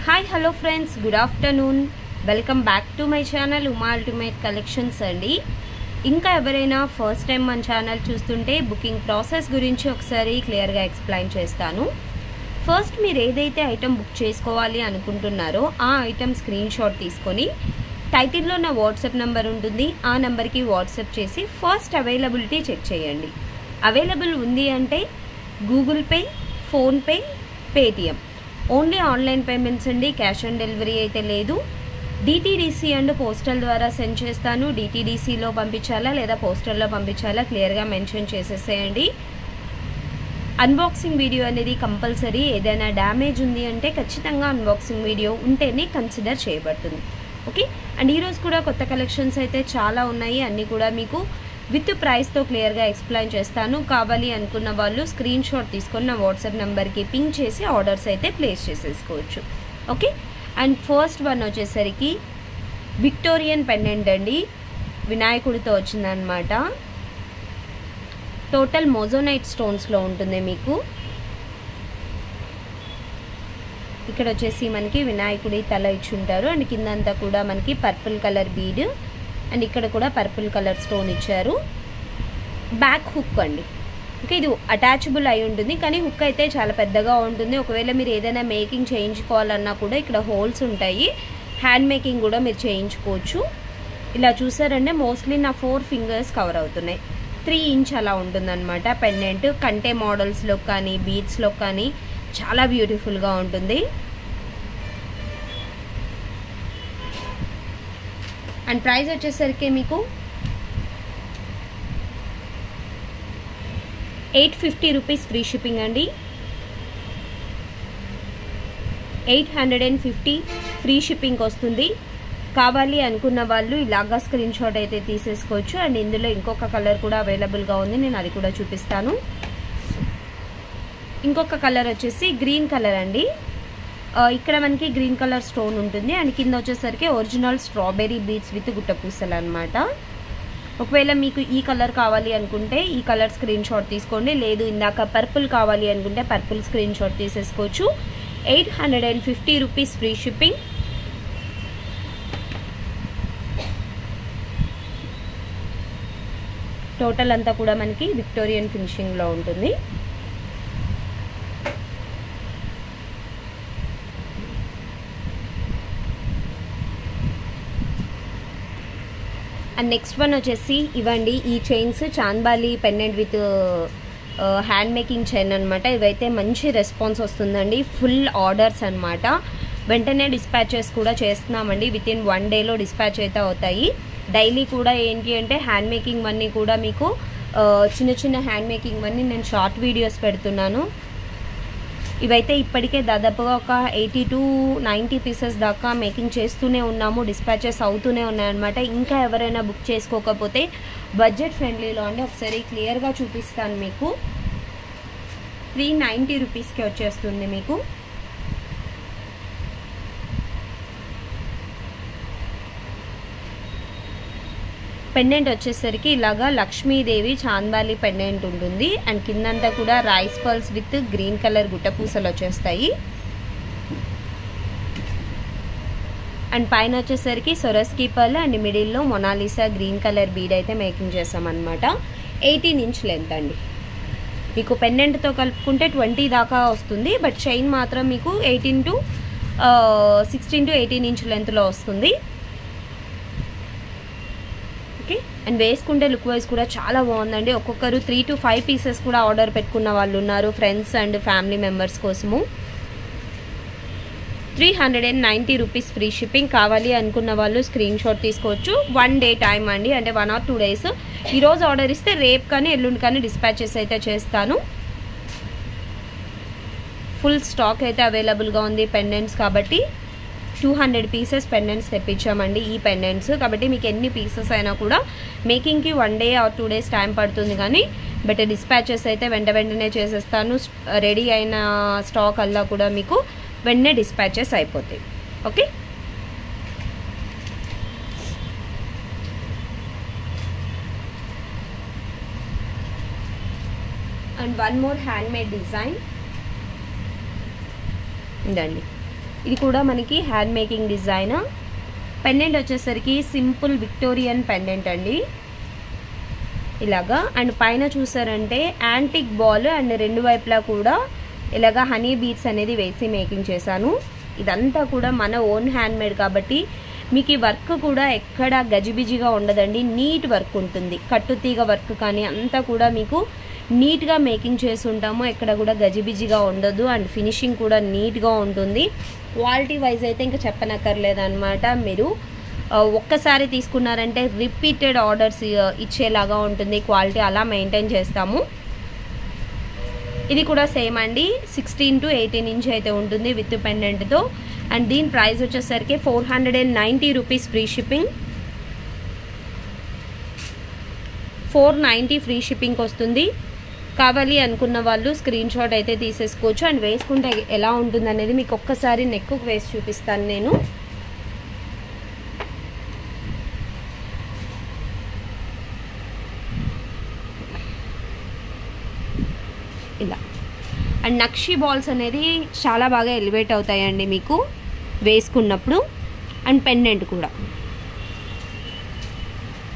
Hi hello friends, good afternoon. Welcome back to my channel Uma ultimate collections అండి. ఇంకా ఎవరైనా first time మన channel చూస్తుంటే బుకింగ్ ప్రాసెస్ గురించి ఒకసారి క్లియర్గా ఎక్స్ప్లెయిన్ చేస్తాను. ఫస్ట్ మీరు ఏదైతే ఐటెం బుక్ చేసుకోవాలి అనుకుంటున్నారో ఆ ఐటెం స్క్రీన్ షాట్ తీసుకొని టైటిల్లో నా వాట్సాప్ నెంబర్ ఉంటుంది, ఆ నెంబర్కి వాట్సాప్ చేసి ఫస్ట్ అవైలబిలిటీ చెక్ చేయండి. అవైలబుల్ ఉంది అంటే Google pay, PhonePe, Paytm only online payments అండి. క్యాష్ ఆన్ డెలివరీ అయితే లేదు. డిటిడిసి అండ్ పోస్టల్ ద్వారా సెండ్ చేస్తాను. డిటిడిసిలో పంపించాలా లేదా పోస్టల్లో పంపించాలా క్లియర్గా మెన్షన్ చేసేసేయండి. అన్బాక్సింగ్ వీడియో అనేది కంపల్సరీ. ఏదైనా డ్యామేజ్ ఉంది అంటే ఖచ్చితంగా అన్బాక్సింగ్ వీడియో ఉంటేనే కన్సిడర్ చేయబడుతుంది. ఓకే, అండ్ ఈరోజు కూడా కొత్త కలెక్షన్స్ అయితే చాలా ఉన్నాయి. అన్నీ కూడా మీకు విత్ ప్రైస్తో క్లియర్గా ఎక్స్ప్లెయిన్ చేస్తాను. కావాలి అనుకున్న వాళ్ళు స్క్రీన్ షాట్ తీసుకొని నా వాట్సాప్ నెంబర్కి పింక్ చేసి ఆర్డర్స్ అయితే ప్లేస్ చేసేసుకోవచ్చు. ఓకే, అండ్ ఫస్ట్ వన్ వచ్చేసరికి విక్టోరియన్ పెండెంట్ అండి. వినాయకుడితో వచ్చిందనమాట. టోటల్ మోజోనైట్ స్టోన్స్లో ఉంటుంది. మీకు ఇక్కడ వచ్చేసి మనకి వినాయకుడి తల ఇచ్చుంటారు అండ్ కిందంతా కూడా మనకి పర్పుల్ కలర్ బీడ్ అండ్ ఇక్కడ కూడా పర్పుల్ కలర్ స్టోన్ ఇచ్చారు. బ్యాక్ హుక్ అండి. ఓకే, ఇది అటాచబుల్ అయి ఉంటుంది కానీ హుక్ అయితే చాలా పెద్దగా ఉంటుంది. ఒకవేళ మీరు ఏదైనా మేకింగ్ చేయించుకోవాలన్నా కూడా ఇక్కడ హోల్స్ ఉంటాయి. హ్యాండ్ మేకింగ్ కూడా మీరు చేయించుకోవచ్చు. ఇలా చూసారంటే మోస్ట్లీ నా 4 ఫింగర్స్ కవర్ అవుతున్నాయి. 3 ఇంచ్ అలా ఉంటుందన్నమాట పెండెంట్. కంటే మోడల్స్లో కానీ బీడ్స్లో కానీ చాలా బ్యూటిఫుల్గా ఉంటుంది. అండ్ ప్రైస్ వచ్చేసరికి మీకు 850 రూపీస్ ఫ్రీ షిప్పింగ్ అండి. 850 ఫ్రీ షిప్పింగ్ వస్తుంది. కావాలి అనుకున్న వాళ్ళు ఇలాగా స్క్రీన్ షాట్ అయితే తీసేసుకోవచ్చు. అండ్ ఇందులో ఇంకొక కలర్ కూడా అవైలబుల్గా ఉంది, నేను అది కూడా చూపిస్తాను. ఇంకొక కలర్ వచ్చేసి గ్రీన్ కలర్ అండి. ఇక్కడ మనకి గ్రీన్ కలర్ స్టోన్ ఉంటుంది అండ్ కింద వచ్చేసరికి ఒరిజినల్ స్ట్రాబెర్రీ బీడ్స్ విత్ గుట్టపూసలు అనమాట. ఒకవేళ మీకు ఈ కలర్ కావాలి అనుకుంటే ఈ కలర్ స్క్రీన్ షాట్ తీసుకోండి. లేదు ఇందాక పర్పుల్ కావాలి అనుకుంటే పర్పుల్ స్క్రీన్ షాట్ తీసేసుకోవచ్చు. 850 రూపీస్ ఫ్రీ షిప్పింగ్. టోటల్ అంతా కూడా మనకి విక్టోరియన్ ఫినిషింగ్లో ఉంటుంది. అండ్ నెక్స్ట్ వన్ వచ్చేసి ఇవ్వండి. ఈ chains chandbali pendant with hand making chain అనమాట. ఇవైతే మంచి రెస్పాన్స్ వస్తుందండి. ఫుల్ ఆర్డర్స్ అనమాట. వెంటనే డిస్పాచెస్ కూడా చేస్తున్నామండి. విత్ ఇన్ 1 డేలో డిస్పాచ్ అయితే అవుతాయి. డైలీ కూడా ఏంటి అంటే హ్యాండ్ మేకింగ్ వన్నీ కూడా మీకు చిన్న చిన్న హ్యాండ్ మేకింగ్ వన్నీ నేను షార్ట్ వీడియోస్ పెడుతున్నాను. ఇవైతే ఇప్పటికే దాదాపుగా ఒక 80 to 90 పీసెస్ దాకా మేకింగ్ చేస్తూనే ఉన్నాము. డిస్పాచెస్ అవుతూనే ఉన్నాయన్నమాట. ఇంకా ఎవరైనా బుక్ చేసుకోకపోతే బడ్జెట్ ఫ్రెండ్లీలో అండి ఒకసారి క్లియర్గా చూపిస్తాను. మీకు 390 రూపీస్కి వచ్చేస్తుంది. మీకు పెండెంట్ వచ్చేసరికి ఇలాగా లక్ష్మీదేవి చాంద్బాలి పెండెంట్ ఉంటుంది అండ్ కిందంతా కూడా rice pearls with green colour గుట్టపూసలు వచ్చేస్తాయి. అండ్ పైన వచ్చేసరికి సొరస్కీ పర్ల్ అండ్ మిడిల్లో మొనాలిసా గ్రీన్ కలర్ బీడ్ అయితే మేకింగ్ చేసామన్నమాట. 18 ఇంచ్ లెంత్ అండి. మీకు పెండెంట్తో కలుపుకుంటే 20 దాకా వస్తుంది. బట్ చైన్ మాత్రం మీకు 16 to 18 ఇంచ్ లెంత్లో వస్తుంది. అండ్ వేసుకుంటే లుక్ వైజ్ కూడా చాలా బాగుందండి. ఒక్కొక్కరు 3 to 5 పీసెస్ కూడా ఆర్డర్ పెట్టుకున్న వాళ్ళు ఉన్నారు ఫ్రెండ్స్ అండ్ ఫ్యామిలీ మెంబర్స్ కోసము. 390 రూపీస్ ఫ్రీ షిప్పింగ్. కావాలి అనుకున్న వాళ్ళు స్క్రీన్ షాట్ తీసుకోవచ్చు. 1 డే టైం అండి, అంటే 1 or 2 డేస్. ఈరోజు ఆర్డర్ ఇస్తే రేపు కానీ ఎల్లుండి కానీ డిస్పాచెస్ అయితే చేస్తాను. ఫుల్ స్టాక్ అయితే అవైలబుల్గా ఉంది పెండెంట్స్ కాబట్టి. 200 పీసెస్ పెండెంట్స్ తెప్పించామండి ఈ పెండెంట్స్ కాబట్టి మీకు ఎన్ని పీసెస్ అయినా కూడా మేకింగ్కి 1 day or 2 days టైం పడుతుంది కానీ బట్ డిస్పాచెస్ అయితే వెంటనే చేసేస్తాను. రెడీ అయిన స్టాక్ అలా కూడా మీకు వెంటనే డిస్పాచెస్ అయిపోతాయి. Okay, and 1 more hand made design ఇదండి. ఇది కూడా మనకి హ్యాండ్ మేకింగ్ డిజైన్. పెండెంట్ వచ్చేసరికి సింపుల్ విక్టోరియన్ పెండెంట్ అండి ఇలాగా. అండ్ పైన చూసారంటే యాంటిక్ బాల్ అండ్ రెండు వైపులా కూడా ఇలాగా హనీ బీడ్స్ అనేది వేసి మేకింగ్ చేశాను. ఇదంతా కూడా మన ఓన్ హ్యాండ్ మేడ్ కాబట్టి మీకు ఈ వర్క్ కూడా ఎక్కడ గజిబిజిగా ఉండదండి, నీట్ వర్క్ ఉంటుంది. కట్టుతీగ వర్క్ కానీ అంతా కూడా మీకు నీట్గా మేకింగ్ చేసి ఉంటాము, ఎక్కడ కూడా గజిబిజిగా ఉండదు. అండ్ ఫినిషింగ్ కూడా నీట్గా ఉంటుంది. క్వాలిటీ వైజ్ అయితే ఇంకా చెప్పనక్కర్లేదు అనమాట. మీరు ఒక్కసారి తీసుకున్నారంటే రిపీటెడ్ ఆర్డర్స్ ఇచ్చేలాగా ఉంటుంది. క్వాలిటీ అలా మెయింటైన్ చేస్తాము. ఇది కూడా సేమ్ అండి, 16 to 18 ఇంచ్ అయితే ఉంటుంది విత్ పెండెంట్తో. అండ్ దీని ప్రైస్ వచ్చేసరికి 490 రూపీస్ ఫ్రీ షిప్పింగ్. 490 ఫ్రీ షిప్పింగ్కి వస్తుంది. కావాలి అనుకున్న వాళ్ళు స్క్రీన్ షాట్ అయితే తీసేసుకోవచ్చు. అండ్ వేసుకుంటే ఎలా ఉంటుంది అనేది మీకు ఒక్కసారి నెక్కు వేసి చూపిస్తాను నేను. ఇలా అండ్ నక్షి బాల్స్ అనేది చాలా బాగా ఎలివేట్ అవుతాయండి మీకు వేసుకున్నప్పుడు. అండ్ పెండెంట్ కూడా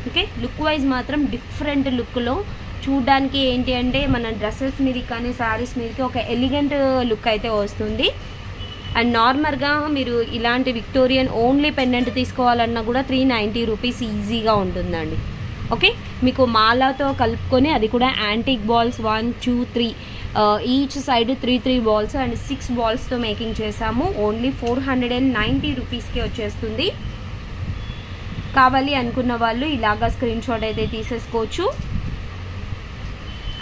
ఓకే. లుక్ వైజ్ మాత్రం డిఫరెంట్ లుక్లో చూడడానికి ఏంటి అంటే మన డ్రెస్సెస్ మీదకి కానీ శారీస్ మీదకి ఒక ఎలిగెంట్ లుక్ అయితే వస్తుంది. అండ్ నార్మల్గా మీరు ఇలాంటి విక్టోరియన్ ఓన్లీ పెండెంట్ తీసుకోవాలన్నా కూడా 390 రూపీస్ ఈజీగా ఉంటుందండి. ఓకే, మీకు మాలాతో కలుపుకొని అది కూడా antique balls 1 2 3 each side 3 balls and 6 బాల్స్తో మేకింగ్ చేసాము. ఓన్లీ 490 రూపీస్కి వచ్చేస్తుంది. కావాలి అనుకున్న వాళ్ళు ఇలాగా స్క్రీన్ షాట్ అయితే తీసేసుకోవచ్చు.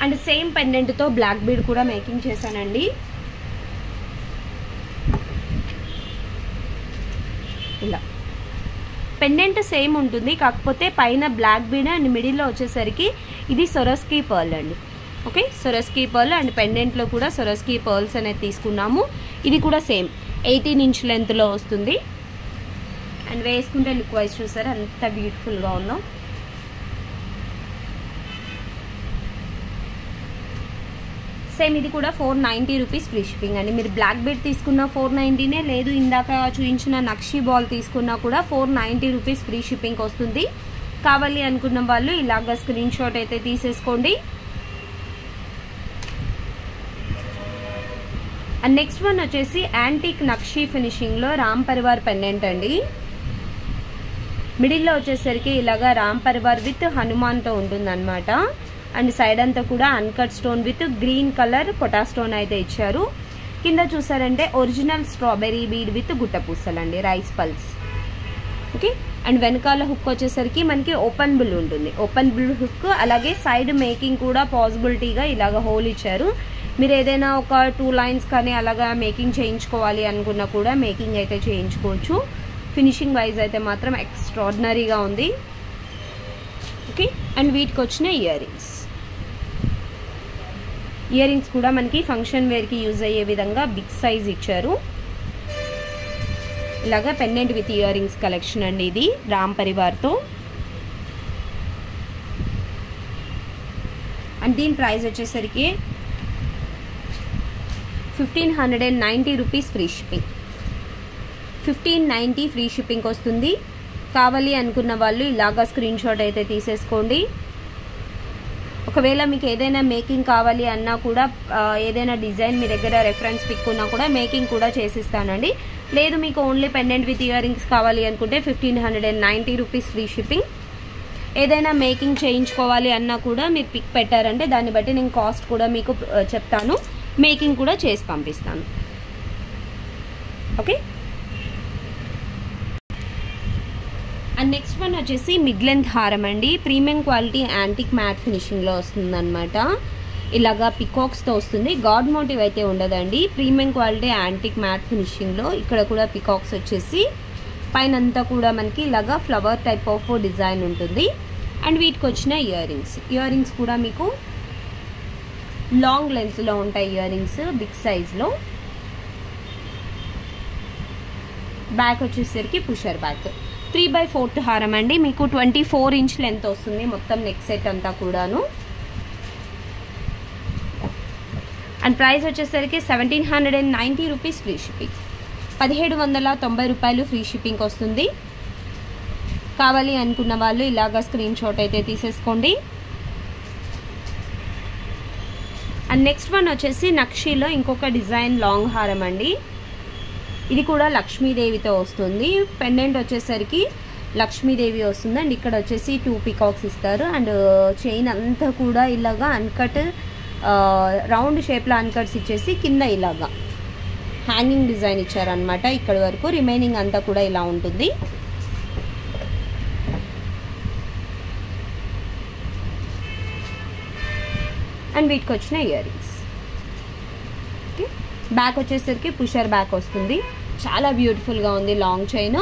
అండ్ సేమ్ పెండెంట్తో బ్లాక్ బీడ్ కూడా మేకింగ్ చేశానండి. ఇలా పెండెంట్ సేమ్ ఉంటుంది, కాకపోతే పైన బ్లాక్ బీడ్ అండ్ మిడిల్లో వచ్చేసరికి ఇది సొరస్కీ పర్ల్ అండి. ఓకే, సొరస్కీ పర్ల్ అండ్ పెండెంట్లో కూడా సొరస్కీ పర్ల్స్ అనేది తీసుకున్నాము. ఇది కూడా సేమ్ 18 ఇంచ్ లెంత్లో వస్తుంది. అండ్ వేసుకుంటే లుక్ వైజ్ చూసారు అంత బ్యూటిఫుల్గా ఉందో. సేమ్ ఇది కూడా 490 రూపీస్ ఫ్రీ షిప్పింగ్ అండి. మీరు బ్లాక్ బెడ్ తీసుకున్న 490నే, లేదు ఇందాక చూపించిన నక్షి బాల్ తీసుకున్నా కూడా 490 రూపీస్ ఫ్రీ షిప్పింగ్కి వస్తుంది. కావాలి అనుకున్న వాళ్ళు ఇలాగ స్క్రీన్ షాట్ అయితే తీసేసుకోండి. అండ్ నెక్స్ట్ వన్ వచ్చేసి యాంటిక్ నక్షి ఫినిషింగ్లో రామ్ పరివార్ పెండెంట్ అండి. మిడిల్లో వచ్చేసరికి ఇలాగా రామ్ పరివార్ విత్ హనుమాన్తో ఉంటుందన్నమాట. అండ్ సైడ్ అంతా కూడా uncut stone with green colour పొటా స్టోన్ అయితే ఇచ్చారు. కింద చూసారంటే ఒరిజినల్ స్ట్రాబెర్రీ బీడ్ విత్ గుట్ట పూసలు అండి, రైస్ పల్స్. ఓకే, అండ్ వెనకాల హుక్ వచ్చేసరికి మనకి ఓపెన్ బుల్ ఉంటుంది, ఓపెన్ బుల్ హుక్. అలాగే సైడ్ మేకింగ్ కూడా పాసిబిలిటీగా ఇలాగ హోల్ ఇచ్చారు. మీరు ఏదైనా ఒక 2 లైన్స్ కానీ అలాగా మేకింగ్ చేయించుకోవాలి అనుకున్నా కూడా మేకింగ్ అయితే చేయించుకోవచ్చు. ఫినిషింగ్ వైజ్ అయితే మాత్రం ఎక్స్ట్రాడినరీగా ఉంది. ఓకే, అండ్ వీటికి వచ్చిన ఇయర్ రింగ్స్ కూడా మనకి ఫంక్షన్ వేర్కి యూజ్ అయ్యే విధంగా బిగ్ సైజ్ ఇచ్చారు. ఇలాగా pendant with ear rings collection అండి ఇది రామ్ పరివార్తో. అండ్ దీని ప్రైస్ వచ్చేసరికి 1590 rupees free shipping. 1590 free shipping వస్తుంది. కావాలి అనుకున్న వాళ్ళు ఇలాగా స్క్రీన్ షాట్ అయితే తీసేసుకోండి. ఒకవేళ మీకు ఏదైనా మేకింగ్ కావాలి అన్నా కూడా ఏదైనా డిజైన్ మీ దగ్గర రెఫరెన్స్ పిక్ ఉన్నా కూడా మేకింగ్ కూడా చేసిస్తానండి. లేదు మీకు only pendant with ear rings కావాలి అనుకుంటే 1590 రూపీస్ ఫ్రీ షిప్పింగ్. ఏదైనా మేకింగ్ చేయించుకోవాలి అన్నా కూడా మీరు పిక్ పెట్టారంటే దాన్ని బట్టి నేను కాస్ట్ కూడా మీకు చెప్తాను, మేకింగ్ కూడా చేసి పంపిస్తాను. ఓకే, అండ్ నెక్స్ట్ వన్ వచ్చేసి మిడ్ లెంత్ హారం అండి. ప్రీమియం క్వాలిటీ యాంటిక్ మ్యాట్ ఫినిషింగ్లో వస్తుందన్నమాట. ఇలాగా పికాక్స్తో వస్తుంది, గాడ్ మోటివ్ అయితే ఉండదండి. ప్రీమియం క్వాలిటీ యాంటిక్ మ్యాట్ ఫినిషింగ్లో ఇక్కడ కూడా పికాక్స్ వచ్చేసి పైన అంతా కూడా మనకి ఇలాగా ఫ్లవర్ టైప్ ఆఫ్ డిజైన్ ఉంటుంది. అండ్ వీటికి వచ్చిన ఇయర్ రింగ్స్ కూడా మీకు లాంగ్ లెంత్లో ఉంటాయి. ఇయర్ రింగ్స్ బిగ్ సైజ్లో. బ్యాక్ వచ్చేసరికి పుషర్ బ్యాక్ 3/4 హారం అండి. మీకు 24 ఇంచ్ లెంత్ వస్తుంది మొత్తం నెక్ సెట్ అంతా కూడాను. అండ్ ప్రైస్ వచ్చేసరికి 1790 రూపీస్ ఫ్రీ షిప్పింగ్. 1790 రూపాయలు ఫ్రీ షిప్పింగ్ వస్తుంది. కావాలి అనుకున్న వాళ్ళు ఇలాగా స్క్రీన్ షాట్ అయితే తీసేసుకోండి. అండ్ నెక్స్ట్ వన్ వచ్చేసి నక్షీలో ఇంకొక డిజైన్ లాంగ్ హారం అండి. ఇది కూడా లక్ష్మీదేవితో వస్తుంది. పెండెంట్ వచ్చేసరికి లక్ష్మీదేవి వస్తుంది. అండ్ ఇక్కడ వచ్చేసి 2 పీకాక్స్ ఇస్తారు. అండ్ చైన్ అంతా కూడా ఇలాగా అన్కట్ రౌండ్ షేప్లో అన్కట్స్ ఇచ్చేసి కింద ఇలాగా హ్యాంగింగ్ డిజైన్ ఇచ్చారనమాట. ఇక్కడ వరకు రిమైనింగ్ అంతా కూడా ఇలా ఉంటుంది. అండ్ వీటికి వచ్చిన ఇయర్ రింగ్స్. ఓకే, బ్యాక్ వచ్చేసరికి పుషర్ బ్యాక్ వస్తుంది. చాలా బ్యూటిఫుల్గా ఉంది. లాంగ్ చైన్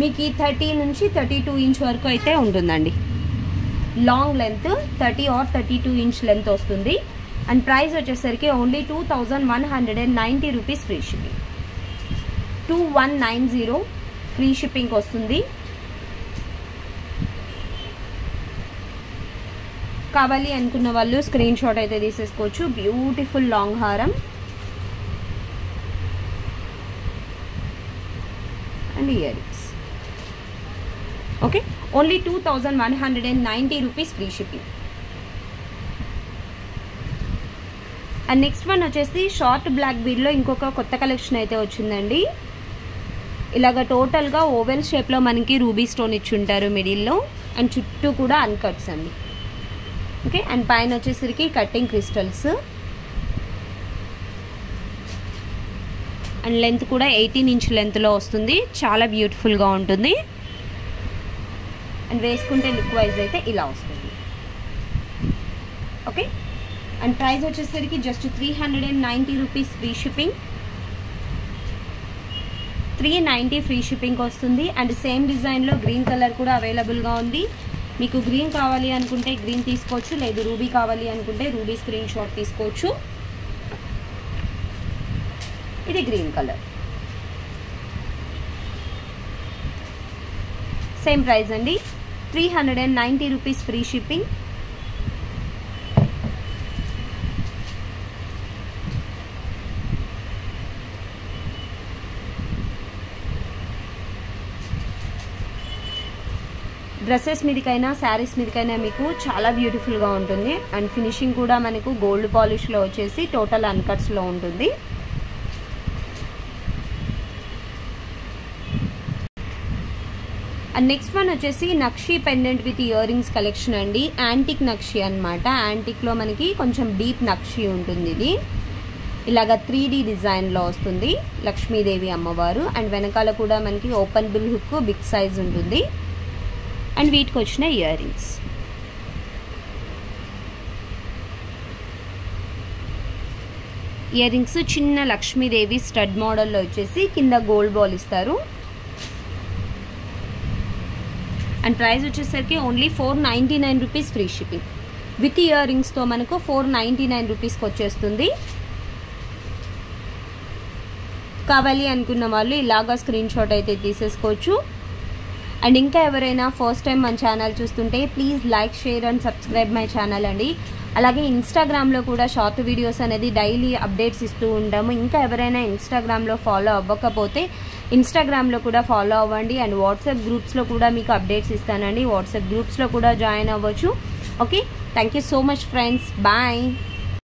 మీకు 30 నుంచి 32 ఇంచ్ వరకు అయితే ఉంటుందండి. Long length 30 or 32 inch length వస్తుంది. అండ్ ప్రైస్ వచ్చేసరికి only 2190 rupees free shipping. 2190 free shipping వస్తుంది. కావాలి అనుకున్న వాళ్ళు స్క్రీన్ షాట్ అయితే తీసేసుకోవచ్చు. బ్యూటిఫుల్ లాంగ్ హారం and earrings. Okay, only 2190 rupees free shipping. And next one వచ్చేసి షార్ట్ బ్లాక్ బీడ్లో ఇంకొక కొత్త కలెక్షన్ అయితే వచ్చిందండి. ఇలాగ టోటల్గా ఓవెల్ షేప్లో మనకి రూబీ స్టోన్ ఇచ్చి ఉంటారు మిడిల్లో. అండ్ చుట్టూ కూడా అన్కట్స్ అండి. ఓకే, అండ్ పైన వచ్చేసరికి కట్టింగ్ క్రిస్టల్స్. అండ్ లెంత్ కూడా 18 ఇంచ్ లెంత్లో వస్తుంది. చాలా బ్యూటిఫుల్గా ఉంటుంది. అండ్ వేసుకుంటే లుక్ వైజ్ అయితే ఇలా వస్తుంది. ఓకే, అండ్ ప్రైస్ వచ్చేసరికి just 390 rupees free shipping. 390 free shipping వస్తుంది. అండ్ సేమ్ డిజైన్లో గ్రీన్ కలర్ కూడా అవైలబుల్గా ఉంది. మీకు గ్రీన్ కావాలి అనుకుంటే గ్రీన్ తీసుకోవచ్చు, లేదు రూబీ కావాలి అనుకుంటే రూబీ స్క్రీన్ షాట్ తీసుకోవచ్చు. ఇది గ్రీన్ కలర్. సేమ్ ప్రైస్ అండి, 390 రూపీస్ ఫ్రీ షిప్పింగ్. డ్రెస్సెస్ మీదకైనా శారీస్ మీదకైనా మీకు చాలా బ్యూటిఫుల్గా ఉంటుంది. అండ్ ఫినిషింగ్ కూడా మనకు గోల్డ్ పాలిష్లో వచ్చేసి టోటల్ అన్కట్స్లో ఉంటుంది. అండ్ నెక్స్ట్ వన్ వచ్చేసి nakshi pendant with ear rings collection అండి. యాంటిక్ నక్షి అనమాట. యాంటిక్లో మనకి కొంచెం డీప్ నక్షి ఉంటుంది. ఇది ఇలాగా 3D డిజైన్లో వస్తుంది. లక్ష్మీదేవి అమ్మవారు. అండ్ వెనకాల కూడా మనకి open bill hook big size ఉంటుంది. అండ్ వీటికి వచ్చిన ఇయర్ రింగ్స్. ఇయర్ రింగ్స్ చిన్న లక్ష్మీదేవి స్టడ్ మోడల్లో వచ్చేసి కింద గోల్డ్ బాల్ ఇస్తారు. అండ్ ప్రైస్ వచ్చేసరికి only 499 rupees free shipping. With ear రింగ్స్తో మనకు 499 రూపీస్కి వచ్చేస్తుంది. కావాలి అనుకున్న వాళ్ళు ఇలాగా స్క్రీన్ షాట్ అయితే తీసేసుకోవచ్చు. అండ్ ఇంకా ఎవరైనా ఫస్ట్ టైం మన ఛానల్ చూస్తుంటే please like, share and subscribe my channel అండి. అలాగే ఇన్స్టాగ్రామ్లో కూడా షార్ట్ వీడియోస్ అనేది డైలీ అప్డేట్స్ ఇస్తూ ఉంటాము. ఇంకా ఎవరైనా ఇన్స్టాగ్రామ్లో ఫాలో అవ్వకపోతే ఇన్స్టాగ్రామ్లో కూడా ఫాలో అవ్వండి. అండ్ వాట్సాప్ గ్రూప్స్లో కూడా మీకు అప్డేట్స్ ఇస్తానండి. వాట్సాప్ గ్రూప్స్లో కూడా జాయిన్ అవ్వచ్చు. Okay, thank you so much friends. Bye.